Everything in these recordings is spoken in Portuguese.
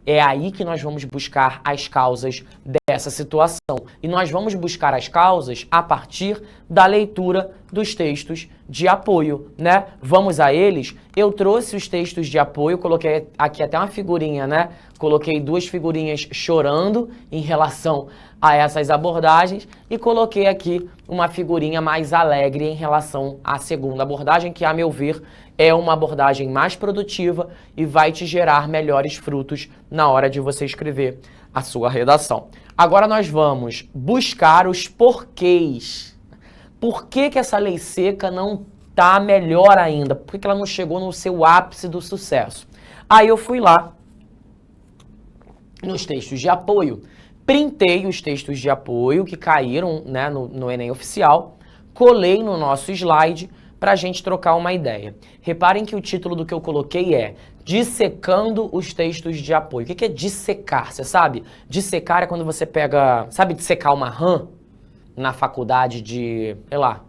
É aí que nós vamos buscar as causas dessa situação. E nós vamos buscar as causas a partir da leitura dos textos de apoio, né? Vamos a eles. Eu trouxe os textos de apoio, coloquei aqui até uma figurinha, né? Coloquei duas figurinhas chorando em relação a essas abordagens e coloquei aqui uma figurinha mais alegre em relação à segunda abordagem, que, a meu ver, é uma abordagem mais produtiva e vai te gerar melhores frutos na hora de você escrever a sua redação. Agora nós vamos buscar os porquês. Por que que essa lei seca não está melhor ainda? Por que ela não chegou no seu ápice do sucesso? Aí eu fui lá nos textos de apoio, printei os textos de apoio que caíram, né, no Enem oficial, colei no nosso slide para a gente trocar uma ideia. Reparem que o título do que eu coloquei é Dissecando os textos de apoio. O que é dissecar? Você sabe? Dissecar é quando você pega... Sabe dissecar uma rã na faculdade de, sei lá,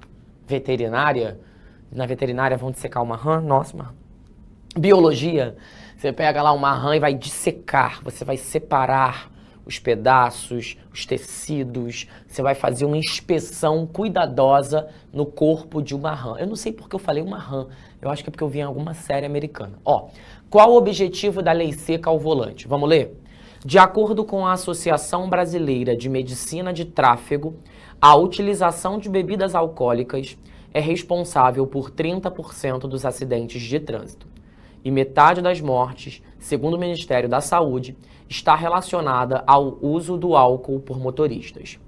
veterinária? Na veterinária vão dissecar uma rã? Nossa, uma... Biologia. Você pega lá uma rã e vai dissecar. Você vai separar os pedaços, os tecidos, você vai fazer uma inspeção cuidadosa no corpo de uma rã. Eu não sei porque eu falei uma rã, eu acho que é porque eu vi em alguma série americana. Ó, qual o objetivo da lei seca ao volante? Vamos ler? De acordo com a Associação Brasileira de Medicina de Tráfego, a utilização de bebidas alcoólicas é responsável por 30% dos acidentes de trânsito. E metade das mortes, segundo o Ministério da Saúde, está relacionada ao uso do álcool por motoristas.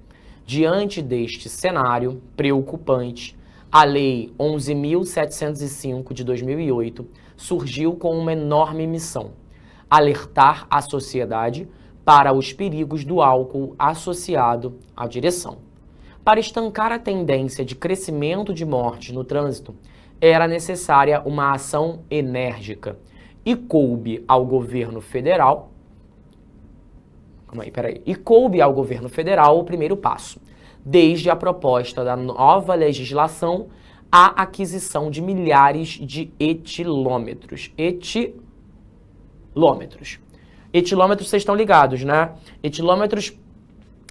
Diante deste cenário preocupante, a Lei 11.705 de 2008 surgiu com uma enorme missão: alertar a sociedade para os perigos do álcool associado à direção. Para estancar a tendência de crescimento de mortes no trânsito, era necessária uma ação enérgica e coube ao governo federal o primeiro passo, desde a proposta da nova legislação à aquisição de milhares de etilômetros. Etilômetros, vocês estão ligados, né? Etilômetros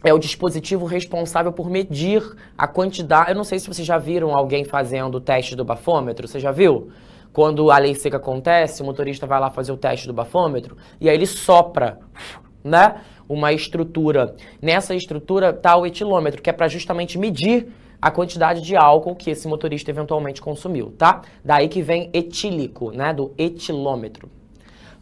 é o dispositivo responsável por medir a quantidade... Eu não sei se vocês já viram alguém fazendo o teste do bafômetro, você já viu? Quando a lei seca acontece, o motorista vai lá fazer o teste do bafômetro e aí ele sopra, né, uma estrutura. Nessa estrutura está o etilômetro, que é para justamente medir a quantidade de álcool que esse motorista eventualmente consumiu, tá? Daí que vem etílico, né, do etilômetro.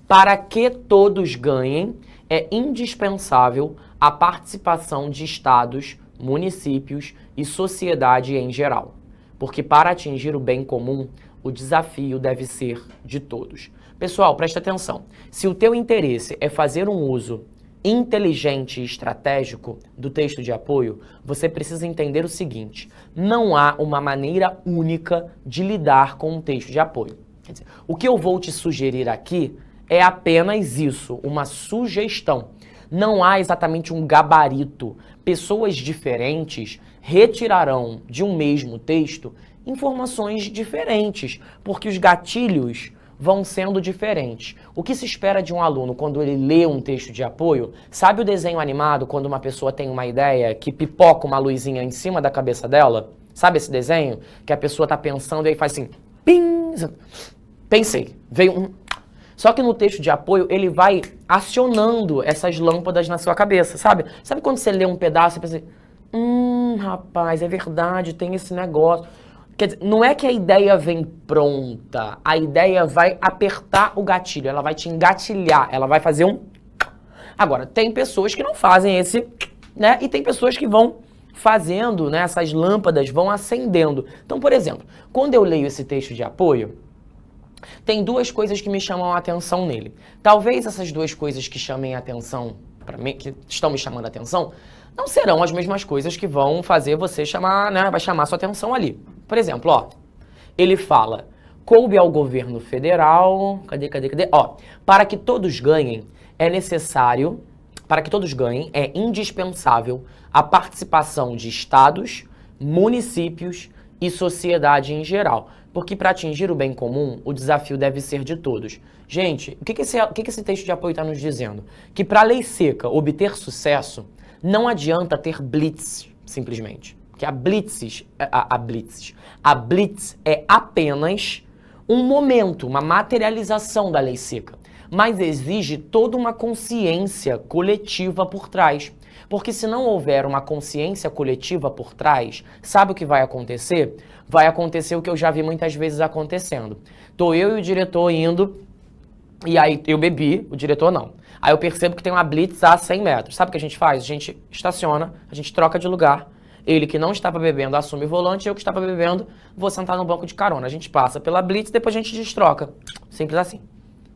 Para que todos ganhem, é indispensável a participação de estados, municípios e sociedade em geral, porque para atingir o bem comum, o desafio deve ser de todos. Pessoal, presta atenção. Se o teu interesse é fazer um uso inteligente e estratégico do texto de apoio, você precisa entender o seguinte: não há uma maneira única de lidar com um texto de apoio. Quer dizer, o que eu vou te sugerir aqui é apenas isso, uma sugestão. Não há exatamente um gabarito. Pessoas diferentes retirarão de um mesmo texto informações diferentes, porque os gatilhos vão sendo diferentes. O que se espera de um aluno quando ele lê um texto de apoio? Sabe o desenho animado, quando uma pessoa tem uma ideia que pipoca uma luzinha em cima da cabeça dela? Sabe esse desenho? Que a pessoa tá pensando e aí faz assim, pim, pensei, veio um... Só que no texto de apoio, ele vai acionando essas lâmpadas na sua cabeça, sabe? Sabe quando você lê um pedaço e pensa assim, rapaz, é verdade, tem esse negócio. Quer dizer, não é que a ideia vem pronta, a ideia vai apertar o gatilho, ela vai te engatilhar, ela vai fazer um... Agora, tem pessoas que não fazem esse, né? E tem pessoas que vão fazendo, né? Essas lâmpadas vão acendendo. Então, por exemplo, quando eu leio esse texto de apoio, tem duas coisas que me chamam a atenção nele. Talvez essas duas coisas que chamem a atenção para mim, que estão me chamando a atenção, não serão as mesmas coisas que vão fazer você chamar, né? Vai chamar a sua atenção ali. Por exemplo, ó, ele fala, coube ao governo federal, cadê? Ó, para que todos ganhem, é necessário, para que todos ganhem, é indispensável a participação de estados, municípios e sociedade em geral. Porque para atingir o bem comum, o desafio deve ser de todos. Gente, o que esse texto de apoio está nos dizendo? Que para a lei seca obter sucesso, não adianta ter blitz, simplesmente. Que a blitz é apenas um momento, uma materialização da lei seca, mas exige toda uma consciência coletiva por trás. Porque se não houver uma consciência coletiva por trás, sabe o que vai acontecer? Vai acontecer o que eu já vi muitas vezes acontecendo. Tô eu e o diretor indo, e aí eu bebi, o diretor não. Aí eu percebo que tem uma blitz a 100 metros. Sabe o que a gente faz? A gente estaciona, a gente troca de lugar. Ele que não estava bebendo assume o volante, eu que estava bebendo vou sentar no banco de carona. A gente passa pela blitz, depois a gente destroca. Simples assim.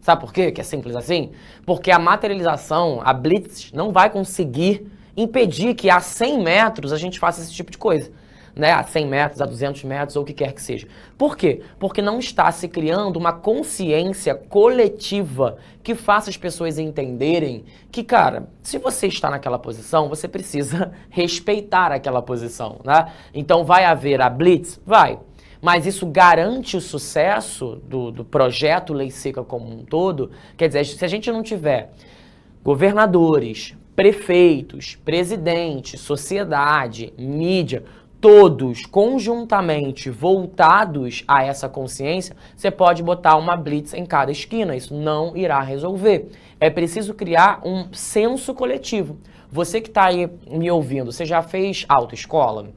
Sabe por quê que é simples assim? Porque a materialização, a blitz, não vai conseguir impedir que a 100 metros a gente faça esse tipo de coisa. Né? A 100 metros, a 200 metros, ou o que quer que seja. Por quê? Porque não está se criando uma consciência coletiva que faça as pessoas entenderem que, cara, se você está naquela posição, você precisa respeitar aquela posição, né? Então vai haver a blitz? Vai. Mas isso garante o sucesso do projeto Lei Seca como um todo? Quer dizer, se a gente não tiver governadores, prefeitos, presidente, sociedade, mídia, todos conjuntamente voltados a essa consciência, você pode botar uma blitz em cada esquina, isso não irá resolver. É preciso criar um senso coletivo. Você que está aí me ouvindo, você já fez autoescola?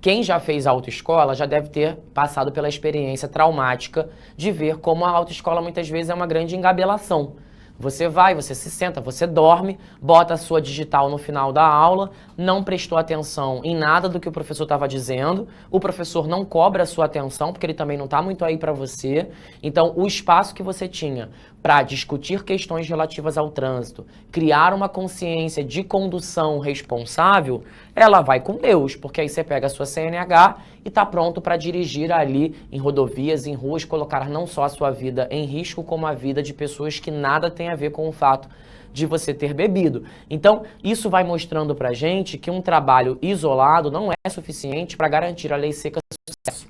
Quem já fez autoescola já deve ter passado pela experiência traumática de ver como a autoescola muitas vezes é uma grande engabelação. Você vai, você se senta, você dorme, bota a sua digital no final da aula, não prestou atenção em nada do que o professor estava dizendo, o professor não cobra a sua atenção, porque ele também não está muito aí para você. Então, o espaço que você tinha para discutir questões relativas ao trânsito, criar uma consciência de condução responsável, ela vai com Deus, porque aí você pega a sua CNH e está pronto para dirigir ali em rodovias, em ruas, colocar não só a sua vida em risco, como a vida de pessoas que nada tem a ver com o fato de você ter bebido. Então, isso vai mostrando pra gente que um trabalho isolado não é suficiente para garantir a lei seca sucesso.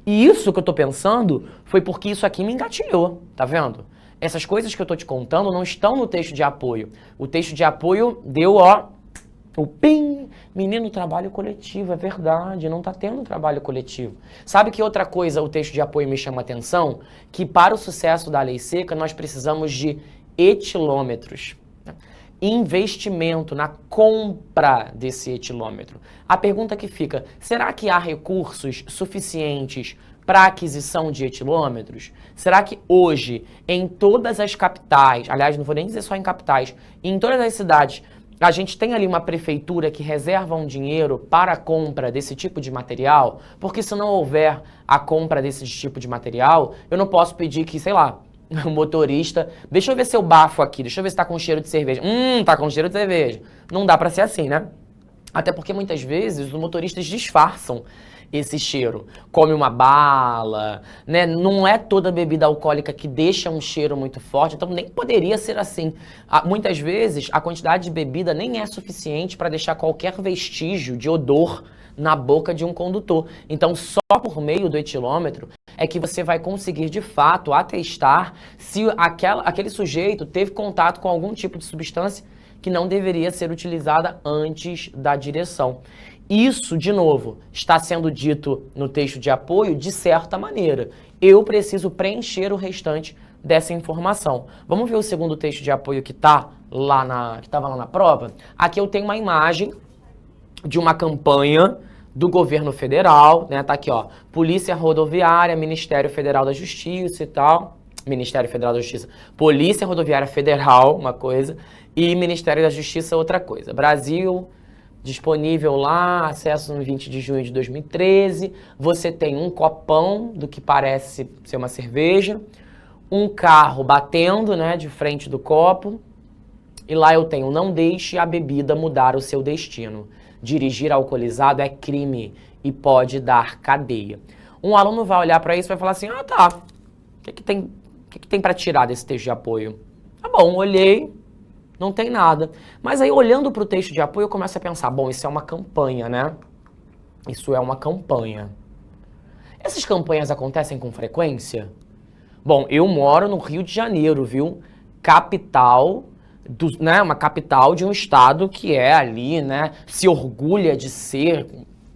E isso que eu tô pensando foi porque isso aqui me engatilhou, tá vendo? Essas coisas que eu tô te contando não estão no texto de apoio. O texto de apoio deu, o PIM, menino, trabalho coletivo, é verdade, não tá tendo trabalho coletivo. Sabe que outra coisa o texto de apoio me chama a atenção? Que para o sucesso da lei seca nós precisamos de etilômetros. Investimento na compra desse etilômetro. A pergunta que fica, será que há recursos suficientes para aquisição de etilômetros? Será que hoje, em todas as capitais, aliás, não vou nem dizer só em capitais, em todas as cidades, a gente tem ali uma prefeitura que reserva um dinheiro para a compra desse tipo de material? Porque se não houver a compra desse tipo de material, eu não posso pedir que, sei lá, o motorista, deixa eu ver seu bafo aqui, deixa eu ver se tá com cheiro de cerveja. Tá com cheiro de cerveja. Não dá para ser assim, né? Até porque muitas vezes os motoristas disfarçam esse cheiro. Come uma bala, né? Não é toda bebida alcoólica que deixa um cheiro muito forte, então nem poderia ser assim. Muitas vezes a quantidade de bebida nem é suficiente para deixar qualquer vestígio de odor na boca de um condutor. Então, só por meio do etilômetro é que você vai conseguir, de fato, atestar se aquele sujeito teve contato com algum tipo de substância que não deveria ser utilizada antes da direção. Isso, de novo, está sendo dito no texto de apoio de certa maneira. Eu preciso preencher o restante dessa informação. Vamos ver o segundo texto de apoio que estava lá na prova? Aqui eu tenho uma imagem de uma campanha do governo federal, né? Tá aqui, ó, Polícia Rodoviária, Ministério Federal da Justiça e tal, Ministério Federal da Justiça, Polícia Rodoviária Federal, uma coisa, e Ministério da Justiça, outra coisa. Brasil, disponível lá, acesso no 20 de junho de 2013, você tem um copão do que parece ser uma cerveja, um carro batendo, né, de frente do copo, e lá eu tenho, não deixe a bebida mudar o seu destino. Dirigir alcoolizado é crime e pode dar cadeia. Um aluno vai olhar para isso e vai falar assim, tá, o que tem para tirar desse texto de apoio? Tá bom, olhei, não tem nada. Mas aí, olhando para o texto de apoio, eu começo a pensar, bom, isso é uma campanha, né? Isso é uma campanha. Essas campanhas acontecem com frequência? Bom, eu moro no Rio de Janeiro, viu? Capital, né? Uma capital de um estado que é ali, né? Se orgulha de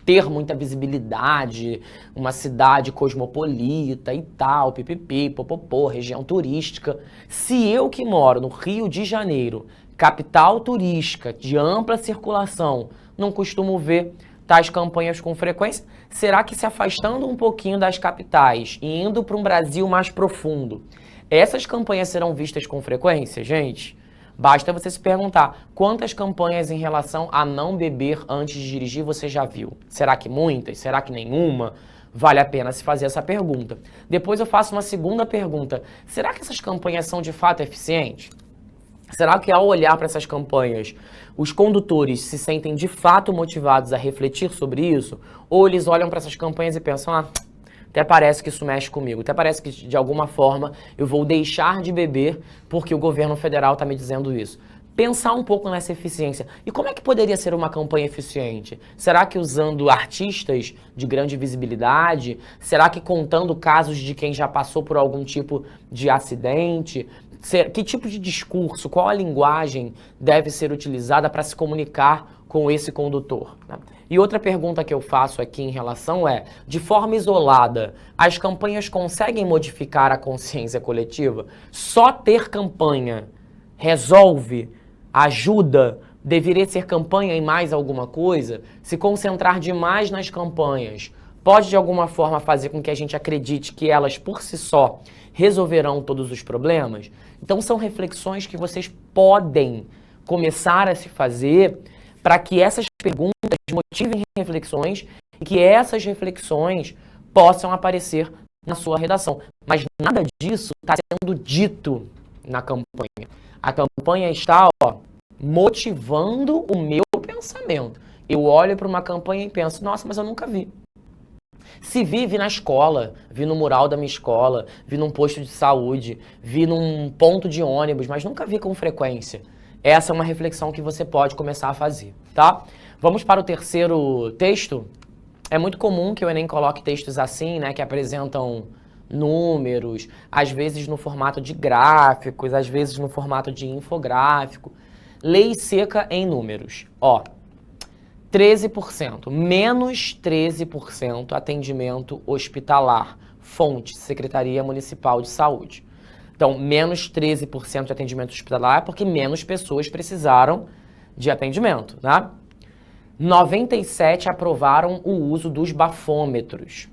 ter muita visibilidade, uma cidade cosmopolita e tal, pipipi, popopô, região turística. Se eu que moro no Rio de Janeiro, capital turística, de ampla circulação, não costumo ver tais campanhas com frequência, será que se afastando um pouquinho das capitais e indo para um Brasil mais profundo, essas campanhas serão vistas com frequência, gente? Basta você se perguntar, quantas campanhas em relação a não beber antes de dirigir você já viu? Será que muitas? Será que nenhuma? Vale a pena se fazer essa pergunta. Depois eu faço uma segunda pergunta. Será que essas campanhas são de fato eficientes? Será que ao olhar para essas campanhas, os condutores se sentem de fato motivados a refletir sobre isso? Ou eles olham para essas campanhas e pensam, até parece que isso mexe comigo, até parece que de alguma forma eu vou deixar de beber porque o governo federal está me dizendo isso. Pensar um pouco nessa eficiência. E como é que poderia ser uma campanha eficiente? Será que usando artistas de grande visibilidade? Será que contando casos de quem já passou por algum tipo de acidente? Que tipo de discurso, qual a linguagem deve ser utilizada para se comunicar com esse condutor? E outra pergunta que eu faço aqui em relação é, de forma isolada, as campanhas conseguem modificar a consciência coletiva? Só ter campanha resolve, ajuda, deveria ser campanha e mais alguma coisa? Se concentrar demais nas campanhas pode de alguma forma fazer com que a gente acredite que elas por si só resolverão todos os problemas? Então são reflexões que vocês podem começar a se fazer para que essas perguntas motivem reflexões e que essas reflexões possam aparecer na sua redação. Mas nada disso está sendo dito na campanha. A campanha está motivando o meu pensamento. Eu olho para uma campanha e penso, nossa, mas eu nunca vi. Se vi na escola, vi no mural da minha escola, vi num posto de saúde, vi num ponto de ônibus, mas nunca vi com frequência. Essa é uma reflexão que você pode começar a fazer, tá? Vamos para o terceiro texto. É muito comum que o Enem coloque textos assim, né, que apresentam números, às vezes no formato de gráficos, às vezes no formato de infográfico. Lei seca em números. 13%, menos 13% atendimento hospitalar. Fonte, Secretaria Municipal de Saúde. Então, menos 13% de atendimento hospitalar porque menos pessoas precisaram de atendimento, né? 97 aprovaram o uso dos bafômetros.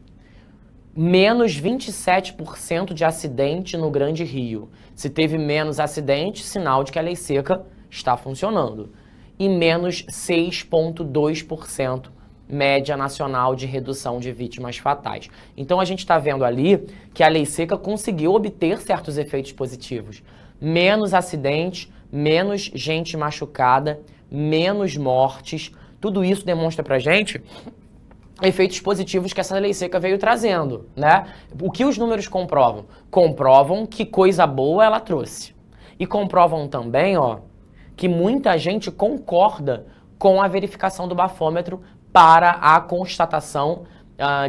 Menos 27% de acidente no Grande Rio. Se teve menos acidente, sinal de que a lei seca está funcionando. E menos 6,2% média nacional de redução de vítimas fatais. Então a gente está vendo ali que a lei seca conseguiu obter certos efeitos positivos. Menos acidentes, menos gente machucada, menos mortes. Tudo isso demonstra pra gente efeitos positivos que essa lei seca veio trazendo, né? O que os números comprovam? Comprovam que coisa boa ela trouxe. E comprovam também, que muita gente concorda com a verificação do bafômetro para a constatação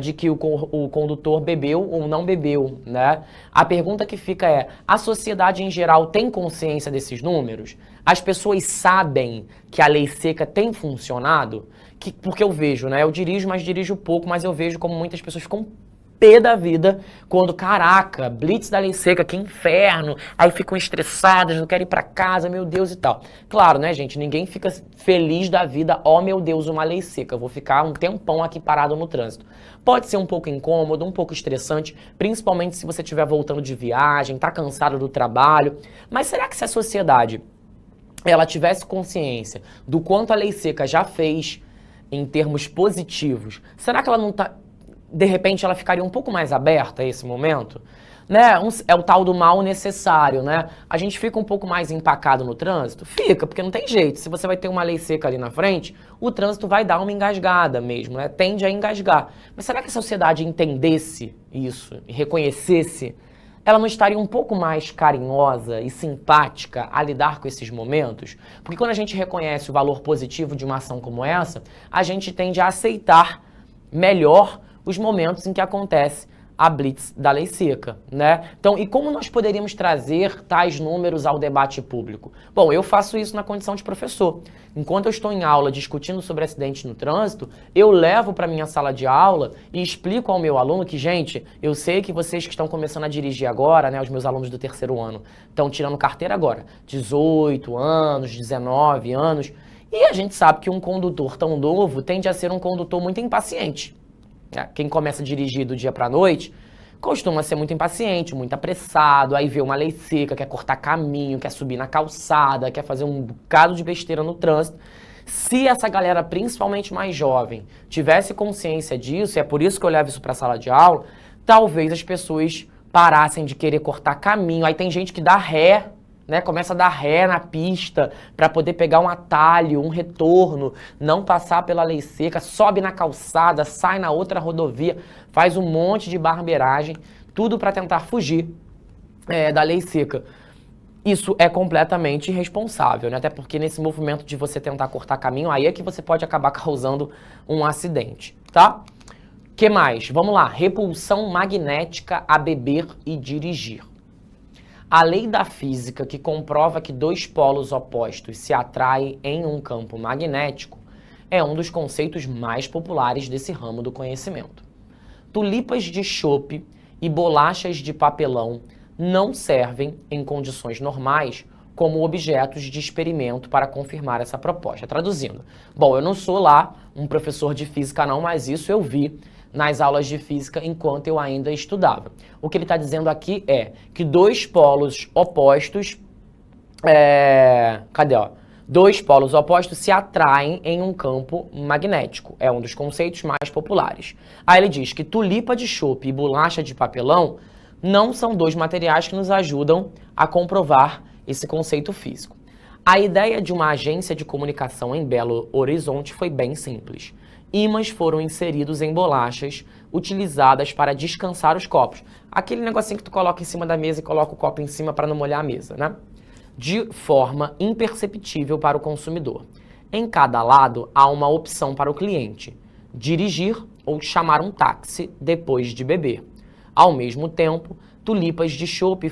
de que o condutor bebeu ou não bebeu, né? A pergunta que fica é, a sociedade em geral tem consciência desses números? As pessoas sabem que a lei seca tem funcionado? Porque eu vejo, né? Eu dirijo, mas dirijo pouco, mas eu vejo como muitas pessoas ficam pé da vida quando, caraca, blitz da lei seca, que inferno, aí ficam estressadas, não querem ir pra casa, meu Deus e tal. Claro, né, gente, ninguém fica feliz da vida, meu Deus, uma lei seca, eu vou ficar um tempão aqui parado no trânsito. Pode ser um pouco incômodo, um pouco estressante, principalmente se você estiver voltando de viagem, tá cansado do trabalho, mas será que se a sociedade ela tivesse consciência do quanto a lei seca já fez em termos positivos, será que ela não tá... De repente ela ficaria um pouco mais aberta a esse momento, né? É o tal do mal necessário, né? A gente fica um pouco mais empacado no trânsito? Fica, porque não tem jeito. Se você vai ter uma lei seca ali na frente, o trânsito vai dar uma engasgada mesmo, né? Tende a engasgar. Mas será que a sociedade entendesse isso e reconhecesse? Ela não estaria um pouco mais carinhosa e simpática a lidar com esses momentos? Porque quando a gente reconhece o valor positivo de uma ação como essa, a gente tende a aceitar melhor os momentos em que acontece a blitz da lei seca, né? Então, e como nós poderíamos trazer tais números ao debate público? Bom, eu faço isso na condição de professor. Enquanto eu estou em aula discutindo sobre acidentes no trânsito, eu levo para minha sala de aula e explico ao meu aluno que, gente, eu sei que vocês que estão começando a dirigir agora, né, os meus alunos do terceiro ano, estão tirando carteira agora, 18 anos, 19 anos, e a gente sabe que um condutor tão novo tende a ser um condutor muito impaciente. Quem começa a dirigir do dia para a noite costuma ser muito impaciente, muito apressado, aí vê uma lei seca, quer cortar caminho, quer subir na calçada, quer fazer um bocado de besteira no trânsito. Se essa galera, principalmente mais jovem, tivesse consciência disso, e é por isso que eu levo isso para a sala de aula, talvez as pessoas parassem de querer cortar caminho. Aí tem gente que dá ré, né, começa a dar ré na pista para poder pegar um atalho, um retorno, não passar pela lei seca, sobe na calçada, sai na outra rodovia, faz um monte de barbeiragem, tudo para tentar fugir da lei seca. Isso é completamente irresponsável, né? Até porque nesse movimento de você tentar cortar caminho, aí é que você pode acabar causando um acidente, tá? Que mais? Vamos lá, repulsão magnética a beber e dirigir. A lei da física que comprova que dois polos opostos se atraem em um campo magnético é um dos conceitos mais populares desse ramo do conhecimento. Tulipas de chope e bolachas de papelão não servem, em condições normais, como objetos de experimento para confirmar essa proposta. Traduzindo, bom, eu não sou lá um professor de física não, mas isso eu vi nas aulas de física enquanto eu ainda estudava. O que ele está dizendo aqui é que dois polos opostos, dois polos opostos se atraem em um campo magnético. É um dos conceitos mais populares. Aí ele diz que tulipa de chope e bolacha de papelão não são dois materiais que nos ajudam a comprovar esse conceito físico. A ideia de uma agência de comunicação em Belo Horizonte foi bem simples. Ímãs foram inseridos em bolachas utilizadas para descansar os copos. Aquele negocinho que tu coloca em cima da mesa e coloca o copo em cima para não molhar a mesa, né? De forma imperceptível para o consumidor. Em cada lado há uma opção para o cliente: dirigir ou chamar um táxi depois de beber. Ao mesmo tempo, tulipas de chope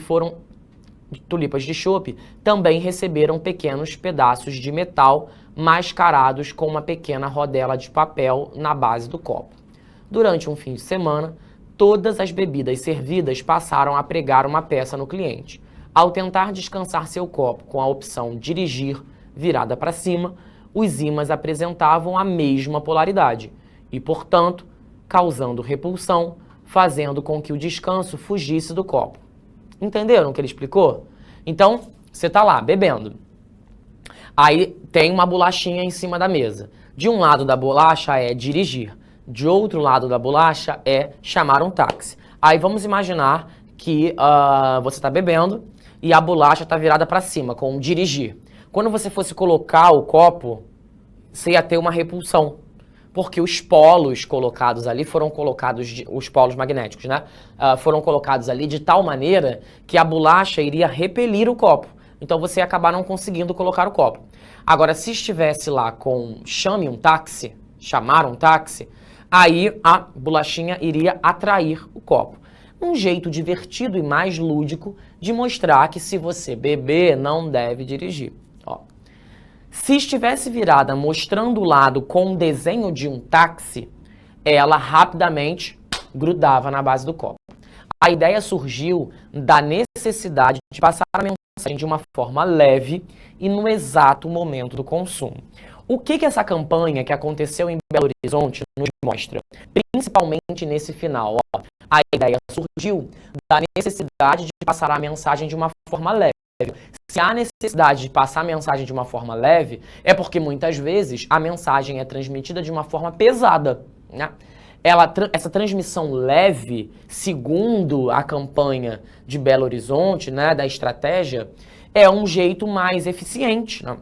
também receberam pequenos pedaços de metal mascarados com uma pequena rodela de papel na base do copo. Durante um fim de semana, todas as bebidas servidas passaram a pregar uma peça no cliente. Ao tentar descansar seu copo com a opção dirigir virada para cima, os ímãs apresentavam a mesma polaridade e, portanto, causando repulsão, fazendo com que o descanso fugisse do copo. Entenderam o que ele explicou? Então, você está lá, bebendo. Aí tem uma bolachinha em cima da mesa. De um lado da bolacha é dirigir. De outro lado da bolacha é chamar um táxi. Aí vamos imaginar que você está bebendo e a bolacha está virada para cima, com dirigir. Quando você fosse colocar o copo, você ia ter uma repulsão. Porque os polos colocados ali foram colocados, os polos magnéticos, né? Foram colocados ali de tal maneira que a bolacha iria repelir o copo. Então você ia acabar não conseguindo colocar o copo. Agora, se estivesse lá com chame um táxi, chamar um táxi, aí a bolachinha iria atrair o copo. Um jeito divertido e mais lúdico de mostrar que se você beber, não deve dirigir. Ó. Se estivesse virada mostrando o lado com um desenho de um táxi, ela rapidamente grudava na base do copo. A ideia surgiu da necessidade de passar a mensagem de uma forma leve e no exato momento do consumo. O que essa campanha que aconteceu em Belo Horizonte nos mostra? Principalmente nesse final. Ó, a ideia surgiu da necessidade de passar a mensagem de uma forma leve. Se há necessidade de passar a mensagem de uma forma leve, é porque muitas vezes a mensagem é transmitida de uma forma pesada, né? Essa transmissão leve, segundo a campanha de Belo Horizonte, né, da estratégia, é um jeito mais eficiente, né,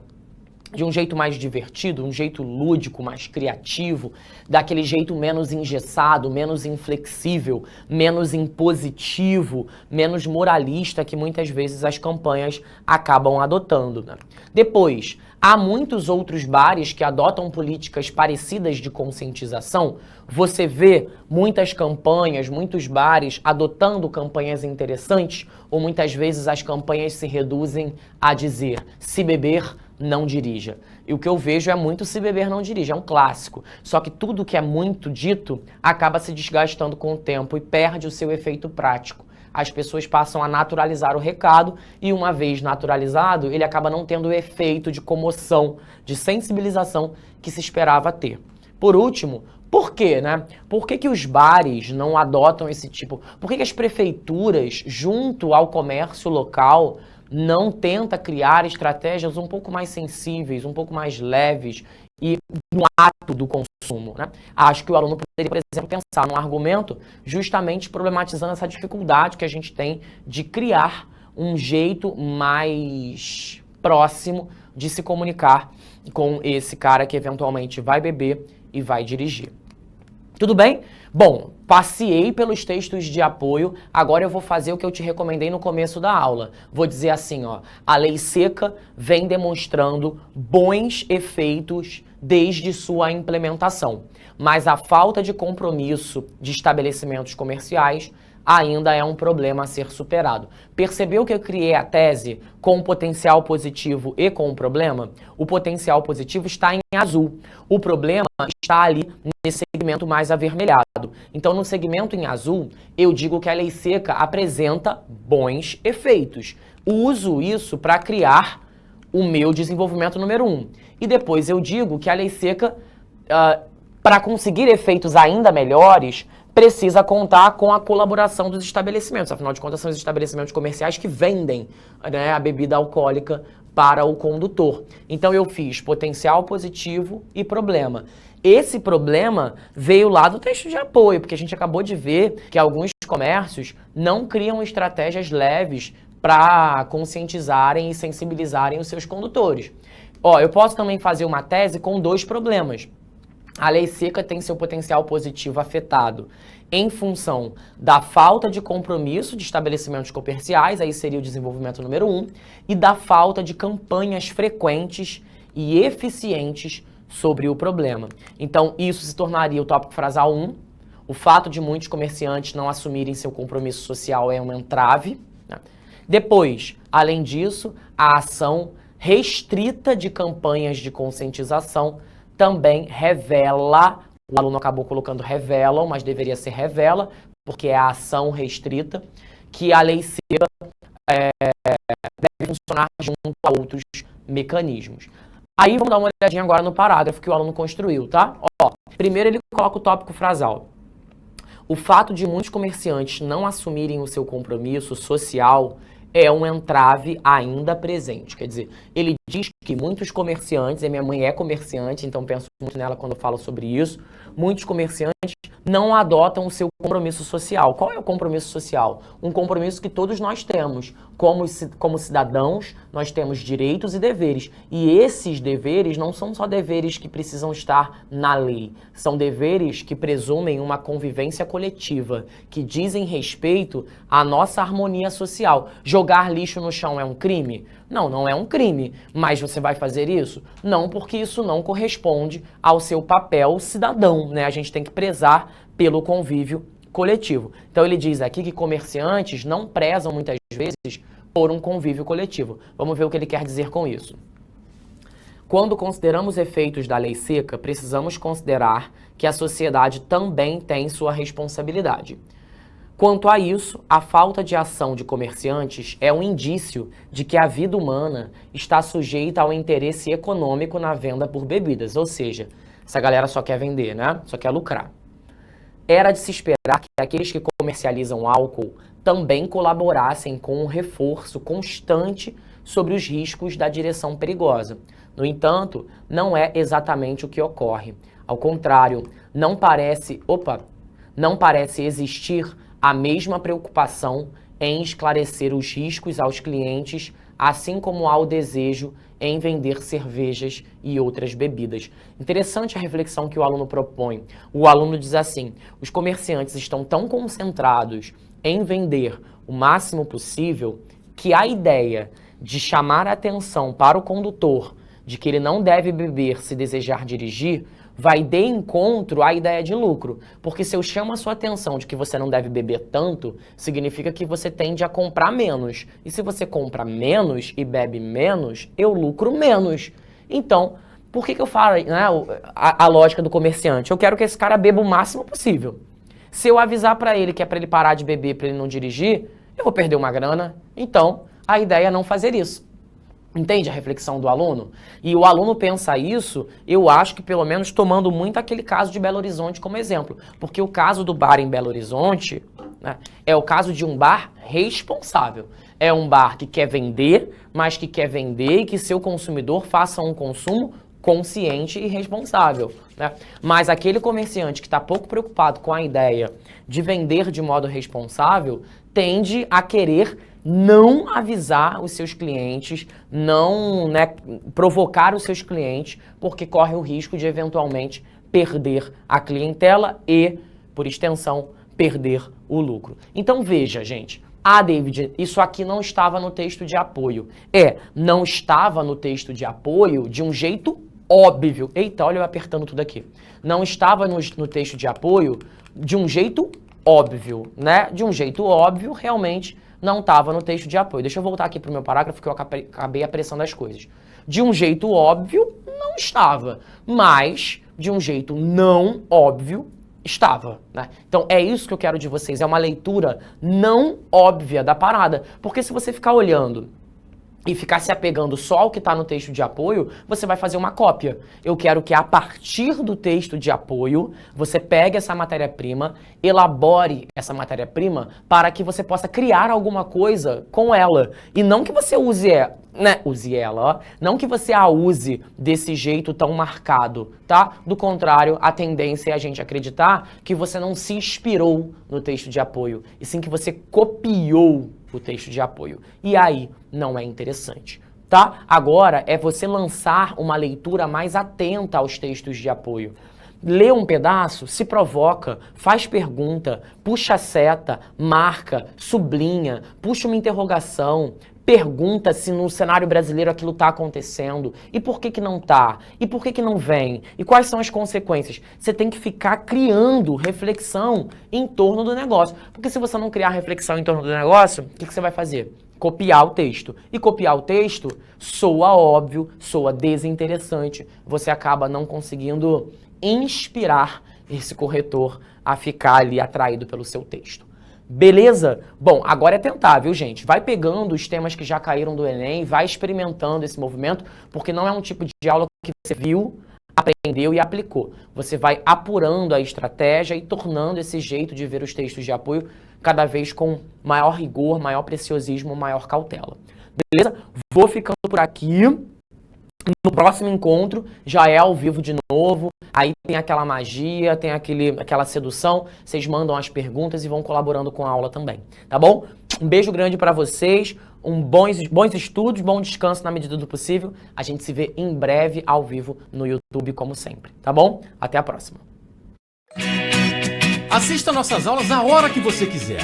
de um jeito mais divertido, um jeito lúdico, mais criativo, daquele jeito menos engessado, menos inflexível, menos impositivo, menos moralista que muitas vezes as campanhas acabam adotando, né? Depois, há muitos outros bares que adotam políticas parecidas de conscientização. Você vê muitas campanhas, muitos bares adotando campanhas interessantes, ou muitas vezes as campanhas se reduzem a dizer: se beber, não dirija. E o que eu vejo é muito se beber, não dirija, é um clássico. Só que tudo que é muito dito acaba se desgastando com o tempo e perde o seu efeito prático. As pessoas passam a naturalizar o recado e, uma vez naturalizado, ele acaba não tendo o efeito de comoção, de sensibilização que se esperava ter. Por último, por quê, né? Por que os bares não adotam esse tipo? Por que as prefeituras, junto ao comércio local, não tenta criar estratégias um pouco mais sensíveis, um pouco mais leves e no ato do consumo, né? Acho que o aluno poderia, por exemplo, pensar num argumento justamente problematizando essa dificuldade que a gente tem de criar um jeito mais próximo de se comunicar com esse cara que eventualmente vai beber e vai dirigir. Tudo bem? Bom, passeei pelos textos de apoio, agora eu vou fazer o que eu te recomendei no começo da aula. Vou dizer assim, ó, a lei seca vem demonstrando bons efeitos desde sua implementação, mas a falta de compromisso de estabelecimentos comerciais ainda é um problema a ser superado. Percebeu que eu criei a tese com um potencial positivo e com um problema? O potencial positivo está em azul. O problema está ali nesse segmento mais avermelhado. Então, no segmento em azul, eu digo que a lei seca apresenta bons efeitos. Uso isso para criar o meu desenvolvimento número 1. E depois eu digo que a lei seca, para conseguir efeitos ainda melhores, precisa contar com a colaboração dos estabelecimentos. Afinal de contas, são os estabelecimentos comerciais que vendem, né, a bebida alcoólica para o condutor. Então, eu fiz potencial positivo e problema. Esse problema veio lá do texto de apoio, porque a gente acabou de ver que alguns comércios não criam estratégias leves para conscientizarem e sensibilizarem os seus condutores. Ó, eu posso também fazer uma tese com 2 problemas. A lei seca tem seu potencial positivo afetado em função da falta de compromisso de estabelecimentos comerciais, aí seria o desenvolvimento número 1, e da falta de campanhas frequentes e eficientes sobre o problema. Então, isso se tornaria o tópico frasal 1. O fato de muitos comerciantes não assumirem seu compromisso social é um entrave, né? Depois, além disso, a ação restrita de campanhas de conscientização também revela, o aluno acabou colocando revelam, mas deveria ser revela, porque é a ação restrita, que a lei seca deve funcionar junto a outros mecanismos. Aí vamos dar uma olhadinha agora no parágrafo que o aluno construiu, tá? Ó, primeiro ele coloca o tópico frasal. O fato de muitos comerciantes não assumirem o seu compromisso social é um entrave ainda presente. Quer dizer, ele diz que muitos comerciantes, e minha mãe é comerciante, então penso muito nela quando eu falo sobre isso, muitos comerciantes não adotam o seu compromisso social. Qual é o compromisso social? Um compromisso que todos nós temos. Como cidadãos, nós temos direitos e deveres. E esses deveres não são só deveres que precisam estar na lei. São deveres que presumem uma convivência coletiva, que dizem respeito à nossa harmonia social. Jogar lixo no chão é um crime? Não, não é um crime. Mas você vai fazer isso? Não, porque isso não corresponde ao seu papel cidadão, né? A gente tem que prezar pelo convívio coletivo. Então ele diz aqui que comerciantes não prezam muitas vezes por um convívio coletivo. Vamos ver o que ele quer dizer com isso. Quando consideramos efeitos da lei seca, precisamos considerar que a sociedade também tem sua responsabilidade. Quanto a isso, a falta de ação de comerciantes é um indício de que a vida humana está sujeita ao interesse econômico na venda por bebidas, ou seja, essa galera só quer vender, né? Só quer lucrar. Era de se esperar que aqueles que comercializam álcool também colaborassem com um reforço constante sobre os riscos da direção perigosa. No entanto, não é exatamente o que ocorre. Ao contrário, não parece existir a mesma preocupação em esclarecer os riscos aos clientes assim como há o desejo em vender cervejas e outras bebidas. Interessante a reflexão que o aluno propõe. O aluno diz assim: os comerciantes estão tão concentrados em vender o máximo possível que a ideia de chamar a atenção para o condutor de que ele não deve beber se desejar dirigir vai de encontro à ideia de lucro. Porque se eu chamo a sua atenção de que você não deve beber tanto, significa que você tende a comprar menos. E se você compra menos e bebe menos, eu lucro menos. Então, por que eu falo, né, a lógica do comerciante? Eu quero que esse cara beba o máximo possível. Se eu avisar para ele que é para ele parar de beber, para ele não dirigir, eu vou perder uma grana. Então, a ideia é não fazer isso. Entende a reflexão do aluno? E o aluno pensa isso, eu acho que pelo menos tomando muito aquele caso de Belo Horizonte como exemplo. Porque o caso do bar em Belo Horizonte, né, é o caso de um bar responsável. É um bar que quer vender, mas que quer vender e que seu consumidor faça um consumo consciente e responsável, né? Mas aquele comerciante que está pouco preocupado com a ideia de vender de modo responsável tende a querer não avisar os seus clientes, não, né, provocar os seus clientes, porque corre o risco de eventualmente perder a clientela e, por extensão, perder o lucro. Então veja, gente, David, isso aqui não estava no texto de apoio. Não estava no texto de apoio de um jeito óbvio. Eita, olha eu apertando tudo aqui. Não estava no texto de apoio de um jeito óbvio, né? De um jeito óbvio, realmente não estava no texto de apoio. Deixa eu voltar aqui para o meu parágrafo que eu acabei apressando as coisas. De um jeito óbvio, não estava. Mas, de um jeito não óbvio, estava, né? Então é isso que eu quero de vocês, é uma leitura não óbvia da parada. Porque se você ficar olhando e ficar se apegando só ao que está no texto de apoio, você vai fazer uma cópia. Eu quero que a partir do texto de apoio, você pegue essa matéria-prima, elabore essa matéria-prima para que você possa criar alguma coisa com ela. E não que você use ela, ó. Não que você a use desse jeito tão marcado, tá? Do contrário, a tendência é a gente acreditar que você não se inspirou no texto de apoio, e sim que você copiou o texto de apoio. E aí não é interessante, tá? Agora é você lançar uma leitura mais atenta aos textos de apoio. Lê um pedaço, se provoca, faz pergunta, puxa a seta, marca, sublinha, puxa uma interrogação, pergunta se no cenário brasileiro aquilo está acontecendo, e por que não está, e por que não vem, e quais são as consequências. Você tem que ficar criando reflexão em torno do negócio, porque se você não criar reflexão em torno do negócio, o que você vai fazer? Copiar o texto. E copiar o texto soa óbvio, soa desinteressante, você acaba não conseguindo inspirar esse corretor a ficar ali atraído pelo seu texto. Beleza? Bom, agora é tentar, viu, gente? Vai pegando os temas que já caíram do Enem, vai experimentando esse movimento, porque não é um tipo de aula que você viu, aprendeu e aplicou. Você vai apurando a estratégia e tornando esse jeito de ver os textos de apoio cada vez com maior rigor, maior preciosismo, maior cautela. Beleza? Vou ficando por aqui. No próximo encontro já é ao vivo de novo, aí tem aquela magia, tem aquela sedução, vocês mandam as perguntas e vão colaborando com a aula também, tá bom? Um beijo grande pra vocês, bons estudos, bom descanso na medida do possível. A gente se vê em breve ao vivo no YouTube, como sempre, tá bom? Até a próxima. Assista nossas aulas a hora que você quiser.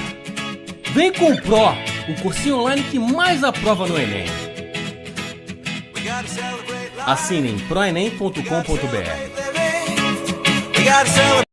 Vem com o Pro, o cursinho online que mais aprova no Enem. Assine em proenem.com.br.